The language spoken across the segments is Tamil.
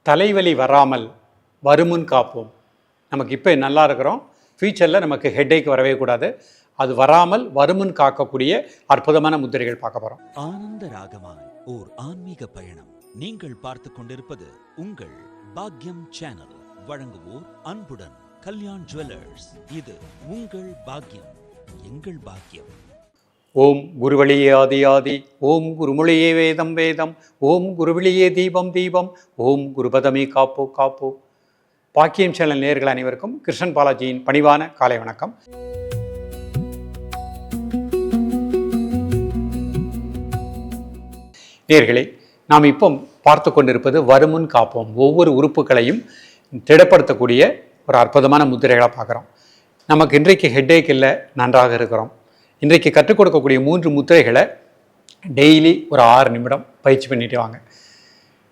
தலைவலி வராமல் வருமுன் காப்போம். நமக்கு இப்போ நல்லா இருக்கிறோம், ஃபியூச்சரில் நமக்கு ஹெட்டேக் வரவே கூடாது. அது வராமல் வருமுன் காக்கக்கூடிய அற்புதமான முத்திரைகள் பார்க்க போகிறோம். ஆனந்த ராகமாய் ஓர் ஆன்மீக பயணம். நீங்கள் பார்த்து கொண்டிருப்பது உங்கள் பாக்யம் சேனல். வழங்குவோர் அன்புடன் கல்யாண் ஜுவல்லர்ஸ். இது உங்கள் பாக்யம், எங்கள் பாக்யம். ஓம் குருவழியே ஆதி ஆதி, ஓம் குருமொழியே வேதம் வேதம், ஓம் குருவழியே தீபம் தீபம், ஓம் குருபதமே காப்போ காப்போ. பாக்கியம் சேனல் நேயர்கள் அனைவருக்கும் கிருஷ்ணன் பாலாஜியின் பணிவான காலை வணக்கம். நேயர்களே, நாம் இப்போ பார்த்து கொண்டிருப்பது வருமுன் காப்போம். ஒவ்வொரு உறுப்புகளையும் திடப்படுத்தக்கூடிய ஒரு அற்புதமான முத்திரைகளாக பார்க்குறோம். நமக்கு இன்றைக்கு ஹெட்டேக் இல்லை, நன்றாக இருக்கிறோம். இன்றைக்கு கற்றுக் கொடுக்கக்கூடிய 3 முத்திரைகளை டெய்லி ஒரு 6 நிமிடம் பயிற்சி பண்ணிட்டு வாங்க.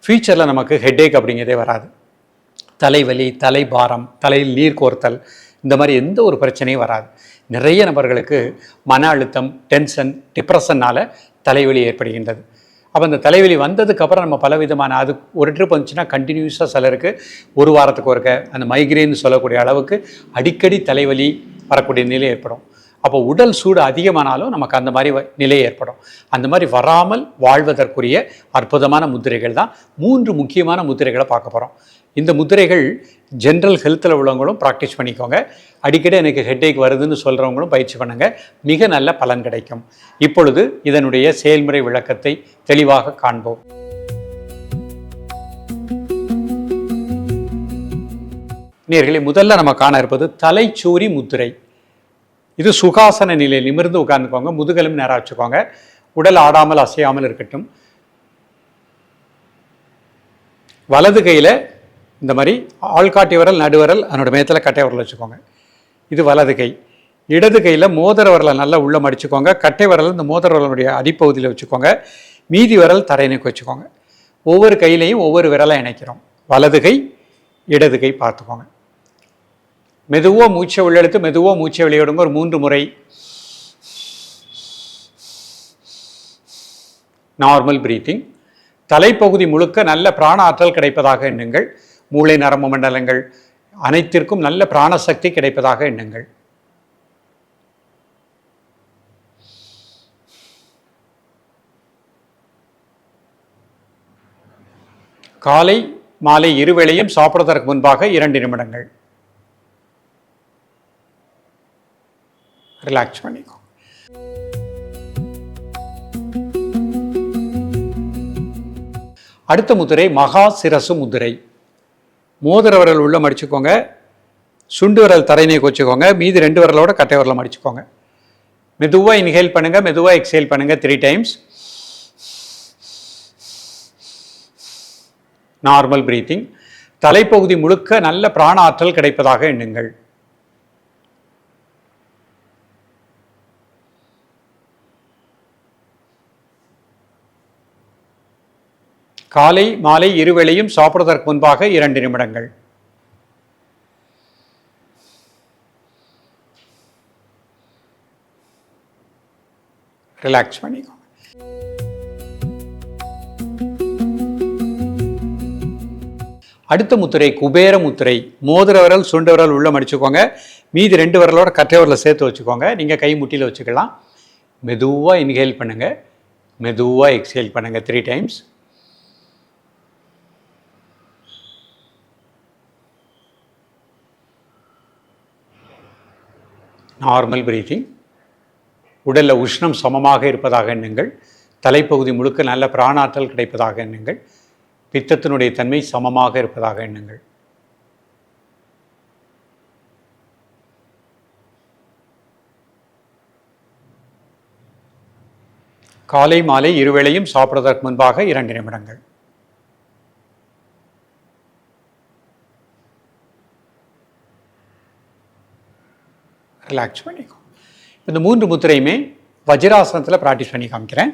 ஃபியூச்சரில் நமக்கு ஹெட்டேக் அப்படிங்கிறதே வராது. தலைவலி, தலைபாரம், தலையில் நீர் கோர்த்தல், இந்த மாதிரி எந்த ஒரு பிரச்சனையும் வராது. நிறைய நபர்களுக்கு மன அழுத்தம், டென்ஷன், டிப்ரெஷன்னால் தலைவலி ஏற்படுகின்றது. அப்போ அந்த தலைவலி வந்ததுக்கப்புறம் நம்ம பலவிதமான, அது ஒரு ட்ரிப் வந்துச்சுன்னா கண்டினியூஸாக சிலருக்கு ஒரு வாரத்துக்கு ஒருக்க அந்த மைக்ரேன்னு சொல்லக்கூடிய அளவுக்கு அடிக்கடி தலைவலி வரக்கூடிய நிலை ஏற்படும். அப்போ உடல் சூடு அதிகமானாலும் நமக்கு அந்த மாதிரி நிலை ஏற்படும். அந்த மாதிரி வராமல் வாழ்வதற்குரிய அற்புதமான முத்திரைகள் தான் 3 முக்கியமான முத்திரைகளை பார்க்க போகிறோம். இந்த முத்திரைகள் ஜென்ரல் ஹெல்த்தில் உள்ளவங்களும் ப்ராக்டிஸ் பண்ணிக்கோங்க. அடிக்கடி எனக்கு ஹெட்டேக் வருதுன்னு சொல்கிறவங்களும் பயிற்சி பண்ணுங்கள். மிக நல்ல பலன் கிடைக்கும். இப்பொழுது இதனுடைய செயல்முறை விளக்கத்தை தெளிவாக காண்போம். நேயர்களே, முதல்ல நம்ம காண இருப்பது தலைச்சூரி முத்திரை. இது சுகாசன நிலை, நிமிர்ந்து உட்கார்ந்துக்கோங்க. முதுகெலும் நேராக வச்சுக்கோங்க. உடல் ஆடாமல் அசையாமல் இருக்கட்டும். வலது கையில் இந்த மாதிரி ஆள்காட்டி விரல், நடுவரல், அதனோட மேத்தில் கட்டை விரல் வச்சுக்கோங்க. இது வலது கை. இடது கையில் மோதிர விரலை நல்லா உள்ளே மடிச்சுக்கோங்க. கட்டை விரல் இந்த மோதிர விரலுடைய அடிப்பகுதியில் வச்சுக்கோங்க. மீதி விரல் தரையினுக்கு வச்சுக்கோங்க. ஒவ்வொரு கையிலையும் ஒவ்வொரு விரலை இணைக்கிறோம். வலது கை, இடது கை பார்த்துக்கோங்க. மெதுவாக மூச்சை உள்ளெடுத்து மெதுவாக மூச்சை வெளியிடுங்க. ஒரு 3 முறை. Normal breathing. தலைப்பகுதி முழுக்க நல்ல பிராண ஆற்றல் கிடைப்பதாக எண்ணுங்கள். மூளை, நரம்பு மண்டலங்கள் அனைத்திற்கும் நல்ல பிராணசக்தி கிடைப்பதாக எண்ணுங்கள். காலை மாலை இருவேளையும் சாப்பிடுவதற்கு முன்பாக 2 நிமிடங்கள் ரிலாக்ஸ் பண்ணிக்கோ. அடுத்த முத்திரை மகா சிரசு முத்திரை. மோதிர விரல் உள்ள மடிச்சுக்கோங்க. சுண்டு விரல் தரையினைக்கு வச்சுக்கோங்க. மீதி 2 விரலோட கட்டை விரலை மடிச்சுக்கோங்க. மெதுவாக இன்ஹேல் பண்ணுங்க, மெதுவாக எக்ஸேல் பண்ணுங்க 3 டைம்ஸ். Normal breathing. தலைப்பகுதி முழுக்க நல்ல பிராண ஆற்றல் கிடைப்பதாக எண்ணுங்கள். காலை மாலை இருவேளையும் சாப்பிடுவதற்கு முன்பாக 2 நிமிடங்கள். ரிலாக்ஸ் பண்ணிக்கோங்க. அடுத்த முத்திரை குபேர முத்திரை. மோதிர விரல், சுண்டு விரல் உள்ள மடிச்சுக்கோங்க. மீதி 2 விரலோட கட்டை விரலை சேர்த்து வச்சுக்கோங்க. நீங்கள் கை முட்டியில் வச்சுக்கலாம். மெதுவாக இன்ஹேல் பண்ணுங்க, மெதுவாக எக்ஸேல் பண்ணுங்க 3 டைம்ஸ். Normal breathing. உடலில் உஷ்ணம் சமமாக இருப்பதாக எண்ணுங்கள். தலைப்பகுதி முழுக்க நல்ல பிராணாற்றல் கிடைப்பதாக எண்ணுங்கள். பித்தத்தினுடைய தன்மை சமமாக இருப்பதாக எண்ணுங்கள். காலை மாலை இருவேளையும் சாப்பிடுவதற்கு முன்பாக 2 நிமிடங்கள். ரிலாக்ஸ் பண்ணிக்கோ. இந்த 3 முத்திரையுமே வஜ்ராசனத்தில் ப்ராக்டிஸ் பண்ணி காமிக்கிறேன்.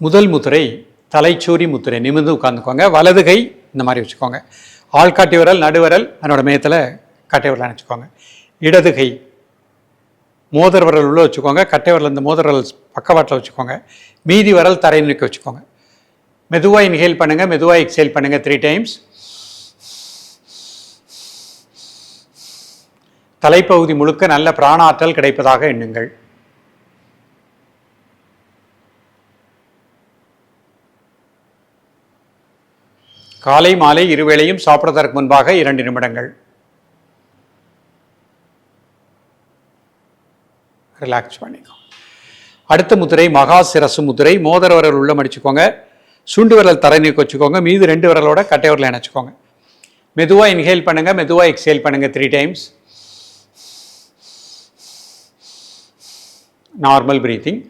முதல் முத்திரை தலைச்சூரி முத்திரை. நிமிர்ந்து உட்காந்துக்கோங்க. வலது கை இந்த மாதிரி வச்சுக்கோங்க. ஆள்காட்டி விரல், நடுவரல் அதனோட மேத்தில் கட்டை விரல் நினச்சிக்கோங்க. இடது கை மோதிர விரல் உள்ள வச்சுக்கோங்க, கட்டை விரல் இந்த மோதிர விரல் பக்கவாட்டில் வச்சுக்கோங்க, மீதி விரல் தரையில் நிற்க வச்சுக்கோங்க. மெதுவாக இன்ஹேல் பண்ணுங்கள், மெதுவாக எக்ஸேல் பண்ணுங்கள் 3 டைம்ஸ். தலைப்பகுதி முழுக்க நல்ல பிராண ஆற்றல் கிடைப்பதாக எண்ணுங்கள். காலை மாலை இருவேளையும் சாப்பிடுவதற்கு முன்பாக 2 நிமிடங்கள். ரிலாக்ஸ் பண்ணிக்கோ. அடுத்த முதிரை மகா சிரசு முதிரை. மோதிர விரல் உள்ள மடிச்சுக்கோங்க, சுண்டு விரல் தரை நீக்க வச்சுக்கோங்க, மீது 2 விரலோட கட்டை விரலை இணைச்சிக்கோங்க. மெதுவாக இன்ஹேல் பண்ணுங்க, மெதுவாக எக்ஸேல் பண்ணுங்க 3 டைம்ஸ். Normal breathing.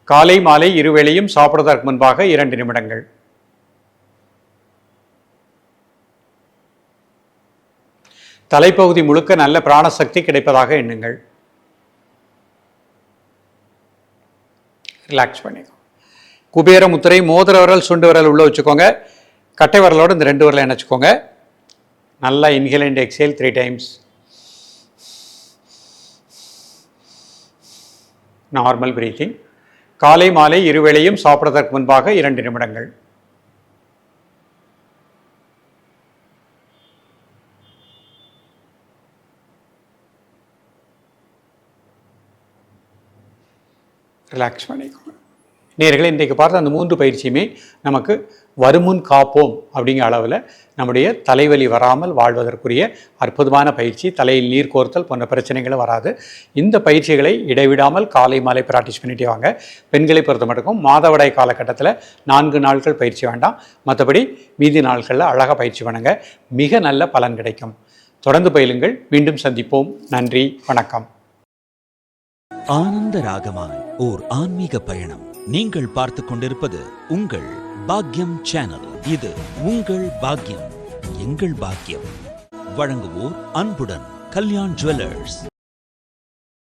காலை மாலை இருவேளையும் சாப்பிடுவதற்கு முன்பாக 2 நிமிடங்கள். தலைப்பகுதி முழுக்க நல்ல பிராணசக்தி கிடைப்பதாக எண்ணுங்கள். ரிலாக்ஸ் பண்ணிக்கோ. குபேர முத்திரை. மோதிர விரல் சுண்டு விரல் உள்ள வச்சுக்கோங்க, கட்டை விரலோடு இந்த 2 விரலை இணைச்சிக்கோங்க. நல்லா inhale and exhale 3 times. Normal breathing. காலை மாலை இருவேளையும் சாப்பிடுவதற்கு முன்பாக 2 நிமிடங்கள். ரிலாக்ஸ் பண்ணிக்கோங்க. நேயர்களே, இன்றைக்கு பார்த்த அந்த 3 பயிற்சியுமே நமக்கு வருமுன் காப்போம் அப்படிங்கிற அளவில் நம்முடைய தலைவலி வராமல் வாழ்வதற்குரிய அற்புதமான பயிற்சி. தலையில் நீர் கோர்த்தல் போன்ற பிரச்சனைகளும் வராது. இந்த பயிற்சிகளை இடைவிடாமல் காலை மாலை ப்ராக்டிஸ் பண்ணிட்டே வாங்க. பெண்களை பொறுத்த மட்டும் மாதவிடாய் காலகட்டத்தில் 4 நாட்கள் பயிற்சி வேண்டாம், மற்றபடி மீதி நாட்களில் அழகாக பயிற்சி பண்ணுங்க, மிக நல்ல பலன் கிடைக்கும். தொடர்ந்து பயிலுங்கள். மீண்டும் சந்திப்போம். நன்றி, வணக்கம். ஆனந்த ராகமாய் ஓர் ஆன்மீக பயணம். நீங்கள் பார்த்து கொண்டிருப்பது உங்கள் பாக்யம் சேனல். இது உங்கள் பாக்யம், எங்கள் பாக்யம். வழங்குவோர் அன்புடன் கல்யாண் ஜுவல்லர்ஸ்.